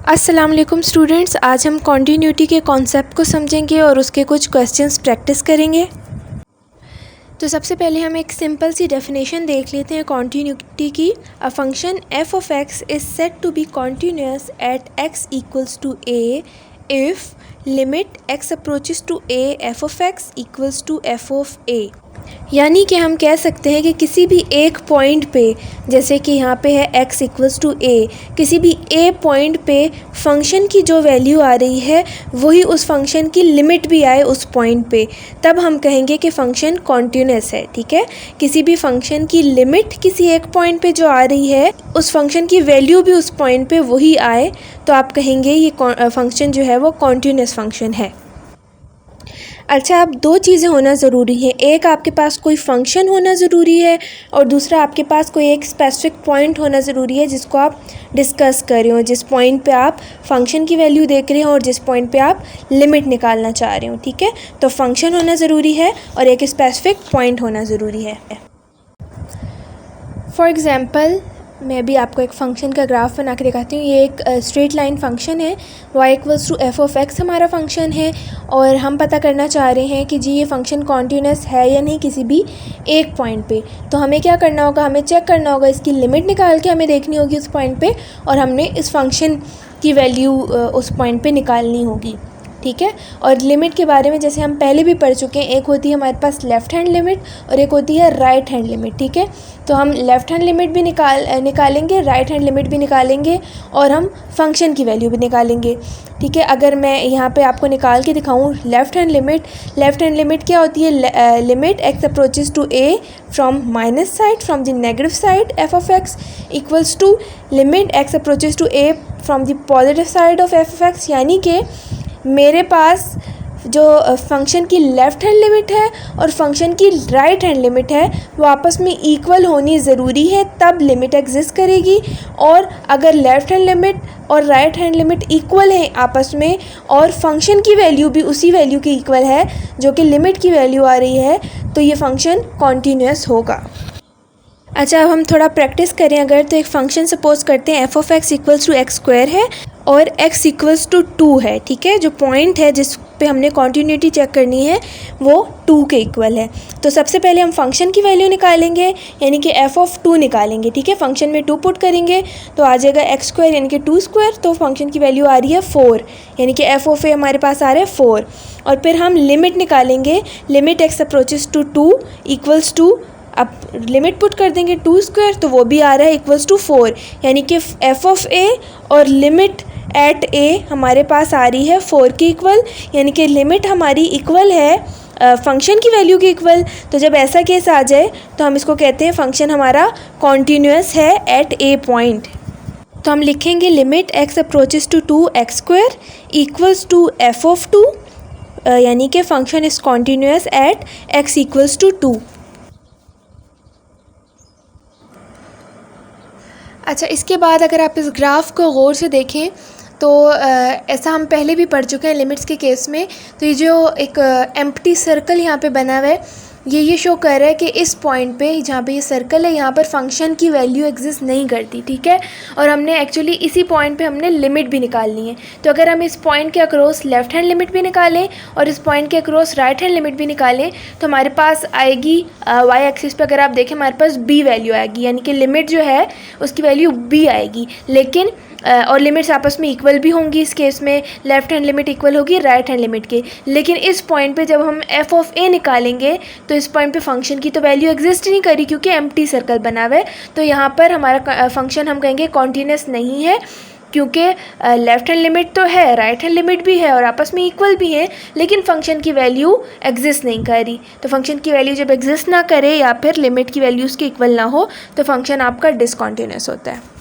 अस्सलाम वालेकुम स्टूडेंट्स, आज हम कॉन्टीन्यूटी के कॉन्सेप्ट को समझेंगे और उसके कुछ क्वेश्चंस प्रैक्टिस करेंगे। तो सबसे पहले हम एक सिंपल सी डेफिनेशन देख लेते हैं कॉन्टीन्यूटी की। A function f of x is said to be continuous at x equals to a if limit x approaches to a f of x equals to f of a. यानी कि हम कह सकते हैं कि किसी भी एक पॉइंट पे, जैसे कि यहाँ पे है x इक्वल्स टू ए, किसी भी a पॉइंट पे फंक्शन की जो वैल्यू आ रही है वही उस फंक्शन की लिमिट भी आए उस पॉइंट पे, तब हम कहेंगे कि फ़ंक्शन कॉन्टीन्यूअस है। ठीक है, किसी भी फंक्शन की लिमिट किसी एक पॉइंट पे जो आ रही है उस फंक्शन की वैल्यू भी उस पॉइंट पे वही आए, तो आप कहेंगे ये फंक्शन जो है वो कॉन्टीन्यूअस फंक्शन है। अच्छा, अब दो चीज़ें होना ज़रूरी है, एक आपके पास कोई फंक्शन होना ज़रूरी है और दूसरा आपके पास कोई एक स्पेसिफिक पॉइंट होना ज़रूरी है जिसको आप डिस्कस कर रहे हो, जिस पॉइंट पे आप फंक्शन की वैल्यू देख रहे हो और जिस पॉइंट पे आप लिमिट निकालना चाह रहे हो। ठीक है, तो फंक्शन होना ज़रूरी है और एक स्पेसिफिक पॉइंट होना ज़रूरी है। फॉर एग्ज़ाम्पल, मैं भी आपको एक फ़ंक्शन का ग्राफ बना के दिखाती हूँ। ये एक स्ट्रेट लाइन फंक्शन है, y equals to f of x हमारा फंक्शन है और हम पता करना चाह रहे हैं कि जी ये फ़ंक्शन कॉन्टीन्यूअस है या नहीं किसी भी एक पॉइंट पे। तो हमें क्या करना होगा, हमें चेक करना होगा, इसकी लिमिट निकाल के हमें देखनी होगी उस पॉइंट पे और हमने इस फंक्शन की वैल्यू उस पॉइंट पे निकालनी होगी। ठीक है, और लिमिट के बारे में जैसे हम पहले भी पढ़ चुके हैं, एक होती है हमारे पास लेफ़्ट हैंड लिमिट और एक होती है राइट हैंड लिमिट। ठीक है, तो हम लेफ़्ट हैंड लिमिट भी निकालेंगे, राइट हैंड लिमिट भी निकालेंगे और हम फंक्शन की वैल्यू भी निकालेंगे। ठीक है, अगर मैं यहाँ पे आपको निकाल के दिखाऊँ लेफ़्ट हैंड लिमिट क्या होती है, limit x approaches to a from minus side, from the negative side f of x equals to limit x approaches to a from the positive side of f of x. यानी कि मेरे पास जो function की left hand limit है और function की right hand limit है वो आपस में इक्वल होनी ज़रूरी है, तब लिमिट एग्जिस्ट करेगी। और अगर लेफ़्ट हैंड लिमिट और राइट हैंड लिमिट इक्वल हैं आपस में और फंक्शन की वैल्यू भी उसी वैल्यू की इक्वल है जो कि लिमिट की वैल्यू आ रही है, तो ये फ़ंक्शन कॉन्टीन्यूअस होगा। अच्छा, अब हम थोड़ा प्रैक्टिस करें। अगर तो एक फ़ंक्शन सपोज करते हैं f of x equals to x square है और x इक्वल्स टू 2 है। ठीक है, जो पॉइंट है जिस पे हमने कॉन्टीन्यूटी चेक करनी है वो 2 के इक्वल है। तो सबसे पहले हम फंक्शन की वैल्यू निकालेंगे, यानी कि f ऑफ 2 निकालेंगे। ठीक है, फंक्शन में 2 पुट करेंगे तो आ जाएगा एक्स स्क्वायर यानी कि 2 स्क्वायर, तो फंक्शन की वैल्यू आ रही है 4, यानी कि f ऑफ a हमारे पास आ रहा है 4। और फिर हम लिमिट निकालेंगे, limit x approaches to 2 equals to, अब लिमिट पुट कर देंगे 2 स्क्वायर तो वो भी आ रहा है इक्वल्स टू 4, यानी कि f ऑफ a और लिमिट एट a हमारे पास आ रही है 4 के इक्वल, यानी कि लिमिट हमारी इक्वल है फंक्शन की वैल्यू के इक्वल। तो जब ऐसा केस आ जाए तो हम इसको कहते हैं फंक्शन हमारा कॉन्टीन्यूअस है एट a पॉइंट। तो हम लिखेंगे limit x approaches to 2 x square equals to f of 2, यानी कि function is continuous at x equals to 2। अच्छा, इसके बाद अगर आप इस ग्राफ को गौर से देखें तो ऐसा हम पहले भी पढ़ चुके हैं लिमिट्स के केस में। तो ये जो एक एम्प्टी सर्कल यहाँ पे बना हुआ है ये शो कर रहा है कि इस पॉइंट पे जहाँ पे ये सर्कल है यहाँ पर फंक्शन की वैल्यू एग्जिस्ट नहीं करती। ठीक है, और हमने एक्चुअली इसी पॉइंट पे हमने लिमिट भी निकालनी है। तो अगर हम इस पॉइंट के अक्रॉस लेफ़्ट हैंड लिमिट भी निकालें और इस पॉइंट के अक्रॉस राइट हैंड लिमिट भी निकालें तो हमारे पास आएगी वाई एक्सिस पे, अगर आप देखें हमारे पास b वैल्यू आएगी, यानी कि लिमिट जो है उसकी वैल्यू b आएगी। लेकिन और लिमिट्स आपस में इक्वल भी होंगी, इस केस में लेफ़्ट हैंड लिमिट इक्वल होगी राइट हैंड लिमिट के। लेकिन इस पॉइंट पे जब हम f ऑफ a निकालेंगे तो इस पॉइंट पे फंक्शन की तो वैल्यू एग्जिस्ट नहीं करी क्योंकि एम्प्टी सर्कल बना हुआ है। तो यहाँ पर हमारा फंक्शन हम कहेंगे कॉन्टीन्यूअस नहीं है, क्योंकि लेफ़्ट हैंड लिमिट तो है, राइट हैंड लिमिट भी है और आपस में इक्वल भी है, लेकिन फंक्शन की वैल्यू एग्जिस्ट नहीं करी। तो फंक्शन की वैल्यू जब एग्जिस्ट ना करे या फिर लिमिट की वैल्यू उसकी इक्वल ना हो तो फंक्शन आपका डिसकॉन्टीन्यूअस होता है।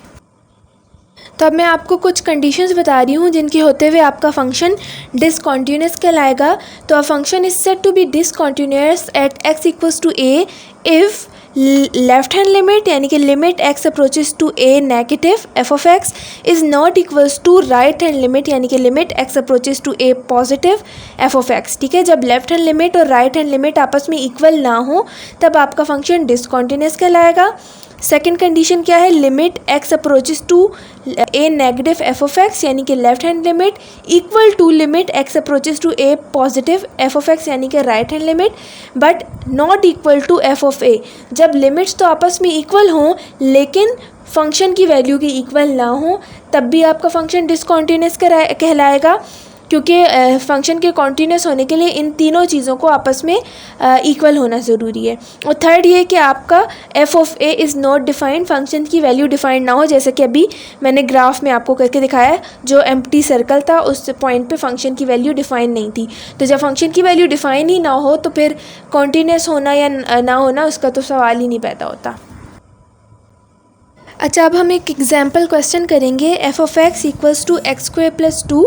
तो अब मैं आपको कुछ कंडीशंस बता रही हूँ जिनके होते हुए आपका फंक्शन डिसकॉन्टीन्यूअस कहलाएगा। तो a function is said to be discontinuous at x equals to a if left hand limit, यानी कि limit x approaches to a negative f of x is not equals to right hand limit, यानी कि limit x approaches to a positive f of x। ठीक है, जब left hand limit और right hand limit आपस में equal ना हो तब आपका फंक्शन डिसकॉन्टीन्यूअस कहलाएगा। सेकंड कंडीशन क्या है, limit x approaches to a negative f of x यानी कि left hand limit equal to limit x approaches to a positive f of x यानी कि right hand limit, but not equal to f of a. जब limits तो आपस में equal हों लेकिन फंक्शन की वैल्यू की इक्वल ना हो तब भी आपका फंक्शन डिसकंटिन्यूअस कहलाएगा, क्योंकि फंक्शन के कॉन्टीन्यूस होने के लिए इन तीनों चीज़ों को आपस में इक्वल होना ज़रूरी है। और थर्ड ये कि आपका F of A is not defined, function की वैल्यू डिफाइंड ना हो, जैसे कि अभी मैंने ग्राफ में आपको करके दिखाया जो एम्प्टी सर्कल था उस पॉइंट पे फंक्शन की वैल्यू डिफाइन नहीं थी। तो जब फंक्शन की वैल्यू डिफाइन ही ना हो तो फिर कॉन्टीन्यूस होना या ना होना उसका तो सवाल ही नहीं पैदा होता। अच्छा, अब हम एक एग्जाम्पल क्वेश्चन करेंगे। F of x equals to x square plus 2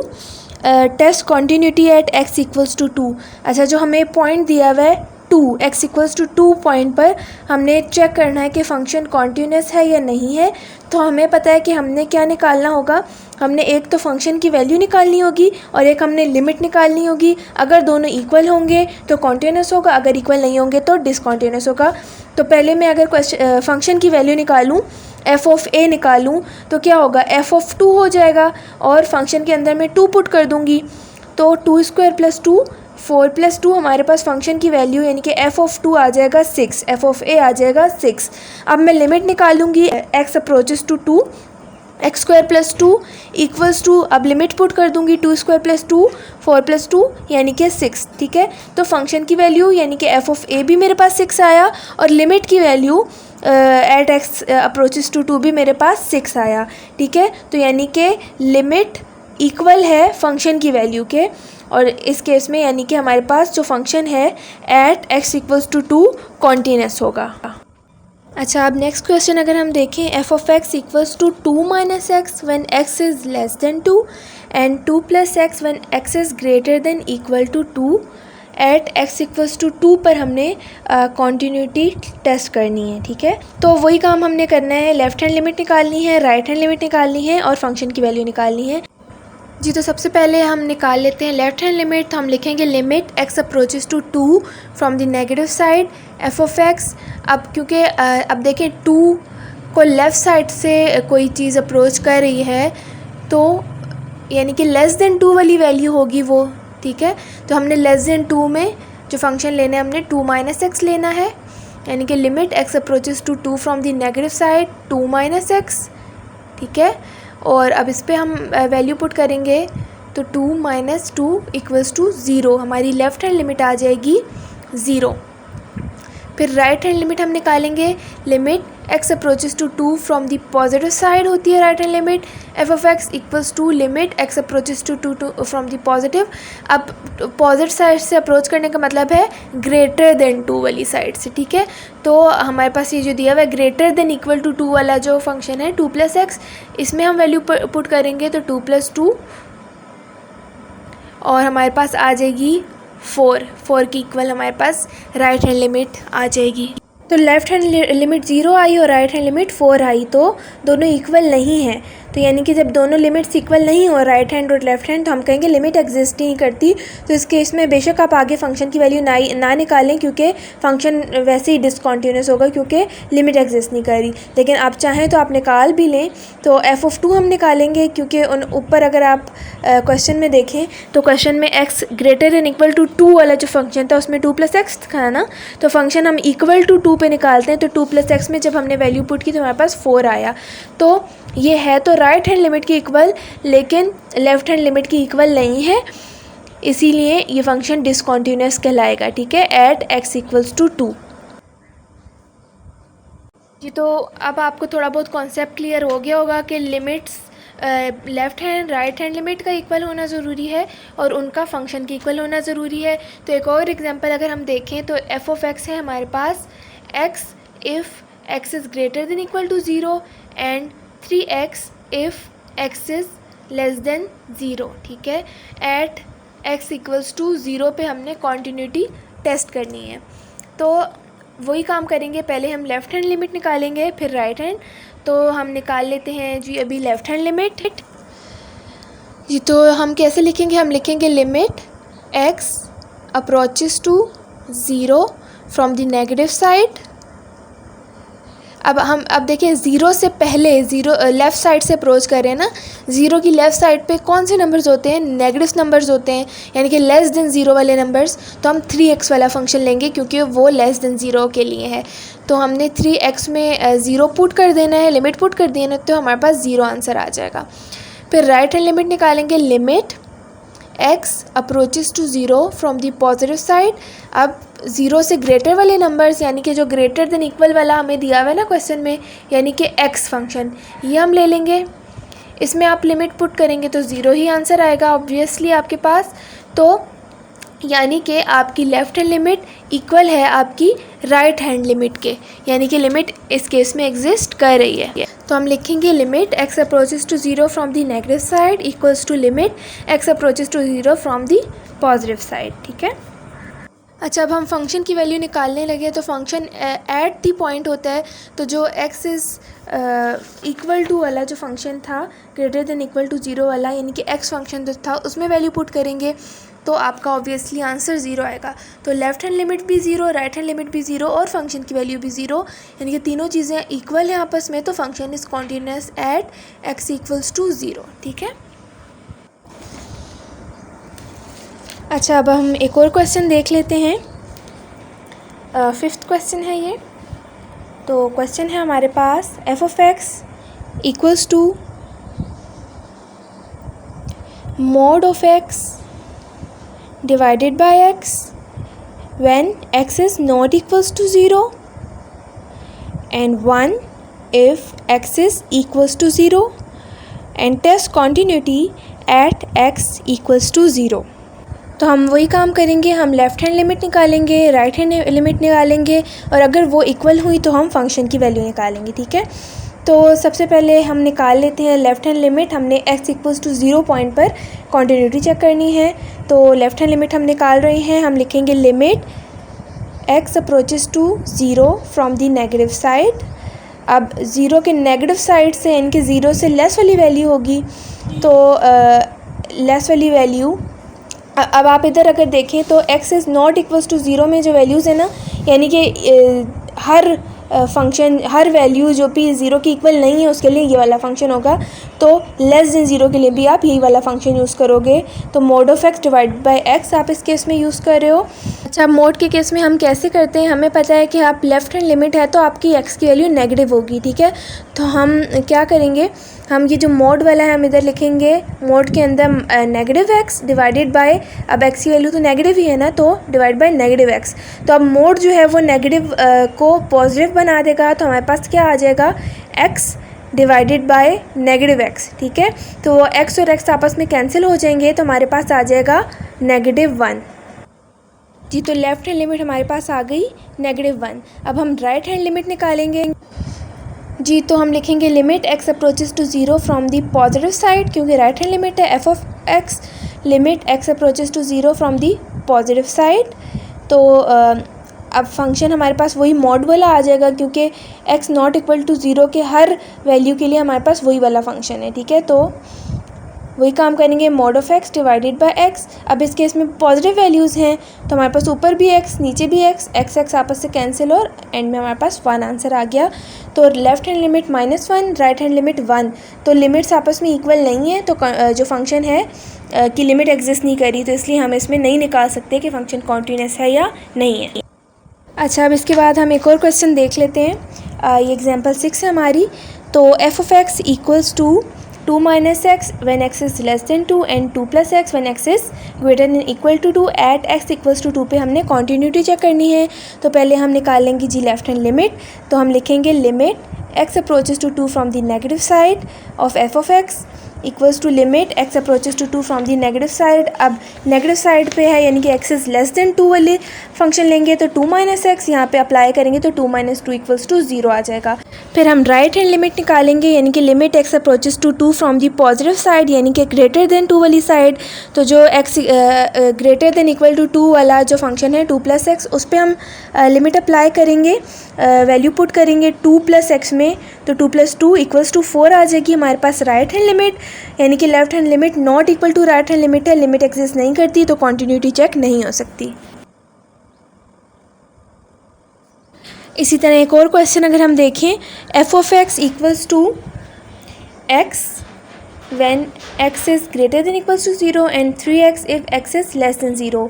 test continuity at x equals to 2। अच्छा, जो हमें पॉइंट दिया हुआ है 2, एक्स इक्वल्स टू 2 पॉइंट पर हमने चेक करना है कि फंक्शन कॉन्टीन्यूअस है या नहीं है। तो हमें पता है कि हमने क्या निकालना होगा, हमने एक तो फंक्शन की वैल्यू निकालनी होगी और एक हमने लिमिट निकालनी होगी। अगर दोनों इक्वल होंगे तो कॉन्टीन्यूअस होगा, अगर इक्वल नहीं होंगे तो डिसकॉन्टीन्यूअस होगा। तो पहले मैं अगर फंक्शन की वैल्यू निकालूँ, एफ ऑफ ए निकालूँ तो क्या होगा, एफ ऑफ 2 हो जाएगा और फंक्शन के अंदर मैं 2 पुट कर दूँगी तो 2 स्क्वायर प्लस 2 4 प्लस 2 हमारे पास फंक्शन की वैल्यू यानी कि एफ ऑफ 2 आ जाएगा 6, एफ ऑफ ए आ जाएगा 6। अब मैं लिमिट निकालूंगी x approaches to 2, x square plus 2 equals to, अब लिमिट पुट कर दूंगी 2 स्क्वायर प्लस 2 4 प्लस 2 यानी कि 6। ठीक है, तो फंक्शन की वैल्यू यानी कि एफ ऑफ ए भी मेरे पास 6 आया और लिमिट की value at x approaches to 2 भी मेरे पास 6 आया। ठीक है, तो यानी कि लिमिट इक्वल है फंक्शन की वैल्यू के, और इस केस में यानी कि हमारे पास जो फंक्शन है at x equals to 2 continuous होगा। अच्छा, अब नेक्स्ट क्वेश्चन अगर हम देखें, f of x equals to 2 minus x when x is less than 2 and 2 plus x when x is greater than equal to 2 at x equals to 2 पर हमने continuity test करनी है। ठीक है, तो वही काम हमने करना है, लेफ़्ट हैंड लिमिट निकालनी है, राइट हैंड लिमिट निकालनी है और फंक्शन की वैल्यू निकालनी है। जी, तो सबसे पहले हम निकाल लेते हैं लेफ़्ट हैंड लिमिट। तो हम लिखेंगे limit x approaches to 2 from the negative side f of x. अब क्योंकि अब देखें 2 को लेफ़्ट साइड से कोई चीज़ अप्रोच कर रही है तो यानी कि लेस देन 2 वाली वैल्यू होगी वो। ठीक है, तो हमने लेस देन 2 में जो फंक्शन लेना है हमने 2 माइनस एक्स लेना है, यानी कि limit x approaches to 2 from the negative side 2 minus x. ठीक है, और अब इस पे हम वैल्यू पुट करेंगे तो 2 माइनस 2 इक्वल्स टू 0, हमारी लेफ़्ट हैंड लिमिट आ जाएगी 0। फिर राइट हैंड लिमिट हम निकालेंगे, limit x approaches to 2 from the positive side होती है right hand limit, f of x equals to limit x approaches to 2 from the positive. अब positive side से approach करने का मतलब है ग्रेटर देन 2 वाली साइड से। ठीक है, तो हमारे पास ये जो दिया हुआ है ग्रेटर देन इक्वल टू 2 वाला जो फंक्शन है 2 प्लस एक्स, इसमें हम वैल्यू पुट करेंगे तो 2 प्लस 2 और हमारे पास आ जाएगी 4 की इक्वल हमारे पास राइट हैंड लिमिट आ जाएगी। तो लेफ़्ट हैंड लिमिट 0 आई और राइट हैंड लिमिट 4 आई, तो दोनों इक्वल नहीं हैं। तो यानी कि जब दोनों लिमिट्स इक्वल नहीं हो राइट हैंड और लेफ़्ट हैंड तो हम कहेंगे लिमिट एग्जिस्ट नहीं करती। तो इस केस में बेशक आप आगे फंक्शन की वैल्यू ना निकालें क्योंकि फंक्शन वैसे ही डिसकॉन्टीन्यूअस होगा क्योंकि लिमिट एग्जिस्ट नहीं कर रही। लेकिन आप चाहें तो आप निकाल भी लें, तो एफ ऑफ 2 हम निकालेंगे क्योंकि उन ऊपर अगर आप क्वेश्चन में देखें तो क्वेश्चन में x greater than equal to 2 वाला जो फंक्शन था उसमें 2 प्लस एक्स था ना, तो फंक्शन हम इक्वल टू 2 पे निकालते हैं। तो 2 प्लस एक्स में जब हमने वैल्यू पुट की तो हमारे पास 4 आया। तो ये है तो राइट हैंड लिमिट की इक्वल लेकिन लेफ़्ट हैंड लिमिट की इक्वल नहीं है, इसीलिए ये फंक्शन डिसकंटीन्यूअस कहलाएगा। ठीक है, एट एक्स इक्वल्स टू 2। जी, तो अब आपको थोड़ा बहुत कॉन्सेप्ट क्लियर हो गया होगा कि limits left hand right hand limit का इक्वल होना ज़रूरी है और उनका फंक्शन की इक्वल होना ज़रूरी है। तो एक और एग्जांपल अगर हम देखें तो एफ ऑफ एक्स है हमारे पास x if x is greater than equal to 0 and 3x if x is less than 0। ठीक है, एट x इक्वल्स टू 0 पे हमने कॉन्टीन्यूटी टेस्ट करनी है। तो वही काम करेंगे, पहले हम लेफ़्ट हैंड लिमिट निकालेंगे फिर राइट हैंड। तो हम निकाल लेते हैं जी अभी लेफ़्ट हैंड लिमिट। जी, तो हम कैसे लिखेंगे, हम लिखेंगे limit x approaches to 0 from the negative side. अब देखिए, ज़ीरो से पहले लेफ़्ट साइड से अप्रोच कर रहे हैं ना। ज़ीरो की लेफ़्ट साइड पे कौन से नंबर्स होते हैं? नेगेटिव नंबर्स होते हैं, यानी कि लेस देन ज़ीरो वाले नंबर्स। तो हम 3x वाला फंक्शन लेंगे क्योंकि वो लेस देन ज़ीरो के लिए है। तो हमने 3x में ज़ीरो पुट कर देना है, लिमिट पुट कर देना है, तो हमारे पास ज़ीरो आंसर आ जाएगा। फिर राइट हैंड लिमिट निकालेंगे, limit x approaches to zero from the positive side. अब ज़ीरो से ग्रेटर वाले नंबर्स, यानी कि जो ग्रेटर देन इक्वल वाला हमें दिया हुआ है ना क्वेश्चन में, यानी कि x फंक्शन, ये हम ले लेंगे। इसमें आप लिमिट पुट करेंगे तो ज़ीरो ही आंसर आएगा ऑब्वियसली आपके पास। तो यानी कि आपकी लेफ़्ट हैंड लिमिट इक्वल है आपकी राइट हैंड लिमिट के, यानी कि लिमिट इस केस में एग्जिस्ट कर रही है। तो हम लिखेंगे limit x approaches to zero from the negative side equals to limit x approaches to zero from the positive side. ठीक है। अच्छा, अब हम फंक्शन की वैल्यू निकालने लगे। तो फंक्शन एट दी पॉइंट होता है, तो जो x इज़ इक्वल टू वाला जो फंक्शन था, greater than equal to zero वाला, यानी कि x फंक्शन जो था उसमें वैल्यू पुट करेंगे तो आपका ऑब्वियसली आंसर ज़ीरो आएगा। तो लेफ़्ट हैंड लिमिट भी ज़ीरो, राइट हैंड लिमिट भी ज़ीरो और फंक्शन की वैल्यू भी ज़ीरो, यानी कि तीनों चीज़ें इक्वल हैं आपस में। तो function is continuous at x equals to zero. ठीक है। अच्छा, अब हम एक और क्वेश्चन देख लेते हैं। 5th क्वेश्चन है ये। तो क्वेश्चन है हमारे पास f(x) equals to mod of x divided by x when x is not equals to 0 and 1 if x is equals to 0 and test continuity at x equals to 0। तो हम वही काम करेंगे, हम लेफ़्ट हैंड लिमिट निकालेंगे, right hand limit निकालेंगे और अगर वो इक्वल हुई तो हम फंक्शन की वैल्यू निकालेंगे। ठीक है। तो सबसे पहले हम निकाल लेते हैं लेफ़्ट हैंड लिमिट। हमने x इक्वल्स टू 0 पॉइंट पर कॉन्टिन्यूटी चेक करनी है। तो लेफ़्ट हैंड लिमिट हम निकाल रहे हैं। हम लिखेंगे limit x approaches to 0 from the negative side. अब ज़ीरो के नेगेटिव साइड से, यानी कि ज़ीरो से लेस वाली वैल्यू होगी, तो लेस वाली वैल्यू, अब आप इधर अगर देखें तो x is not equals to 0 में जो वैल्यूज़ है ना, यानी कि हर फंक्शन, हर वैल्यू जो भी ज़ीरो की इक्वल नहीं है उसके लिए ये वाला फंक्शन होगा। तो लेस देन ज़ीरो के लिए भी आप यही वाला फंक्शन यूज़ करोगे। तो mod of x divide by x आप इस केस में यूज़ कर रहे हो। अच्छा, मोड के केस में हम कैसे करते हैं? हमें पता है कि आप लेफ़्ट हैंड लिमिट है तो आपकी x की वैल्यू नेगेटिव होगी। ठीक है। तो हम क्या करेंगे, हम ये जो मोड वाला है हम इधर लिखेंगे, मोड के अंदर नेगेटिव x डिवाइडेड बाय, अब x की वैल्यू तो नेगेटिव ही है ना, तो डिवाइड बाय नेगेटिव x। तो अब मोड जो है वो नेगेटिव को पॉजिटिव बना देगा, तो हमारे पास क्या आ जाएगा, x divided by negative x। ठीक है। तो वो x और x आपस में कैंसिल हो जाएंगे, तो हमारे पास आ जाएगा -1 जी। तो लेफ़्ट हैंड लिमिट हमारे पास आ गई -1। अब हम राइट हैंड लिमिट निकालेंगे जी। तो हम लिखेंगे limit x approaches to 0 from the positive side, क्योंकि राइट हैंड लिमिट है f(x), limit x approaches to 0 from the positive side. तो अब फंक्शन हमारे पास वही मॉड वाला आ जाएगा, क्योंकि x नॉट इक्वल टू 0 के हर वैल्यू के लिए हमारे पास वही वाला फंक्शन है। ठीक है। तो वही काम करेंगे, mod of x divided by x। अब इस केस में पॉजिटिव वैल्यूज़ हैं तो हमारे पास ऊपर भी x नीचे भी x आपस से कैंसिल और एंड में हमारे पास 1 आंसर आ गया। तो left hand limit -1, right hand limit 1। तो लिमिट्स आपस में इक्वल नहीं है, तो जो फंक्शन है कि लिमिट एग्जिस्ट नहीं करी, तो इसलिए हम इसमें नहीं निकाल सकते कि फंक्शन कॉन्टीन्यूअस है या नहीं है। अच्छा, अब इसके बाद हम एक और क्वेश्चन देख लेते हैं। ये एग्जाम्पल 6 है हमारी। तो f(x) equals to 2 minus x when x is less than 2 and 2 plus x when x is greater than equal to 2 at x equals to 2 पे हमने कॉन्टीन्यूटी चेक करनी है। तो पहले हम निकालेंगे जी लेफ़्ट हैंड लिमिट। तो हम लिखेंगे limit x approaches to 2 from the negative side of f(x) equals to limit x approaches to 2 from the negative side. अब नेगेटिव साइड पे है, यानी कि x इज़ लेस देन 2 वाले फंक्शन लेंगे, तो 2 minus x यहाँ पे अप्लाई करेंगे तो 2 minus 2 इक्वल्स टू 0 आ जाएगा। फिर हम राइट हैंड लिमिट निकालेंगे, यानी कि limit x approaches to 2 from the positive side, यानी कि ग्रेटर देन 2 वाली साइड। तो जो x greater than equal to 2 वाला जो फंक्शन है 2 + x, उस पर हम लिमिट अप्लाई करेंगे, वैल्यू पुट करेंगे 2 + x में, तो 2 + 2 इक्वल्स टू 4 आ जाएगी हमारे पास राइट हैंड लिमिट। यानी कि left hand limit not equal to right hand limit है, लिमिट एग्जिस्ट नहीं करती, तो कॉन्टीन्यूटी चेक नहीं हो सकती। इसी तरह एक और क्वेश्चन अगर हम देखें, f of x equals to x when x is greater than equals to 0 and 3x if x is less than 0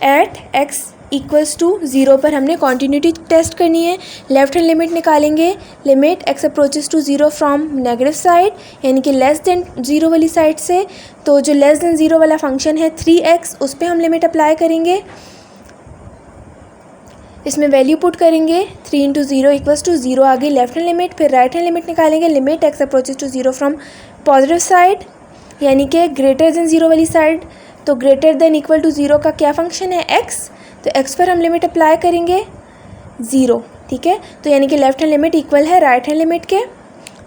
at x equals to 0 पर हमने कॉन्टीन्यूटी टेस्ट करनी है। लेफ्ट हैंड लिमिट निकालेंगे, limit x approaches to 0 from negative side यानी कि less than 0 वाली side से। तो जो लेस देन 0 वाला फंक्शन है 3x, उस पर हम लिमिट अप्लाई करेंगे, इसमें वैल्यू पुट करेंगे 3 इंटू 0 इक्वल्स टू 0 आ गई लेफ्ट हैंड लिमिट। फिर राइट हैंड लिमिट निकालेंगे, limit x approaches to 0 from positive side यानी कि ग्रेटर देन 0 वाली साइड। तो ग्रेटर देन इक्वल टू 0 का क्या फंक्शन है x, तो x पर हम लिमिट अप्लाई करेंगे 0, ठीक है। तो यानी कि लेफ्ट हैंड लिमिट इक्वल है राइट हैंड लिमिट के।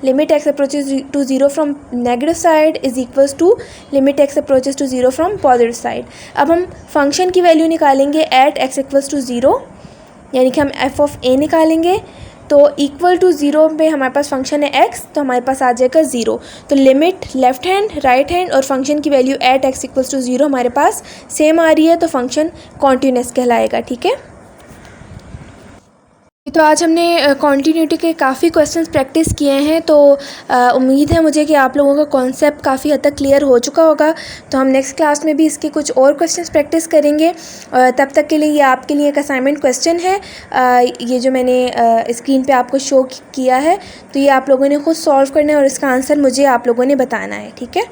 Limit x approaches to 0 from negative side is equals to limit x approaches to 0 from positive side. अब हम फंक्शन की वैल्यू निकालेंगे एट x इक्वल्स टू 0 यानी कि हम एफ ऑफ ए निकालेंगे। तो इक्वल टू 0 पे हमारे पास फंक्शन है x, तो हमारे पास आ जाएगा 0। तो limit left hand right hand और फंक्शन की value at x equals to 0 हमारे पास सेम आ रही है, तो फंक्शन कॉन्टीन्यूअस कहलाएगा, ठीक है। तो आज हमने कॉन्टीन्यूटी के काफ़ी क्वेश्चंस प्रैक्टिस किए हैं, तो उम्मीद है मुझे कि आप लोगों का कॉन्सेप्ट काफ़ी हद तक क्लियर हो चुका होगा। तो हम नेक्स्ट क्लास में भी इसके कुछ और क्वेश्चंस प्रैक्टिस करेंगे। तब तक के लिए ये आपके लिए एक असाइनमेंट क्वेश्चन है, ये जो मैंने स्क्रीन पे आपको शो किया है, तो ये आप लोगों ने खुद सॉल्व करना है और इसका आंसर मुझे आप लोगों ने बताना है, ठीक है।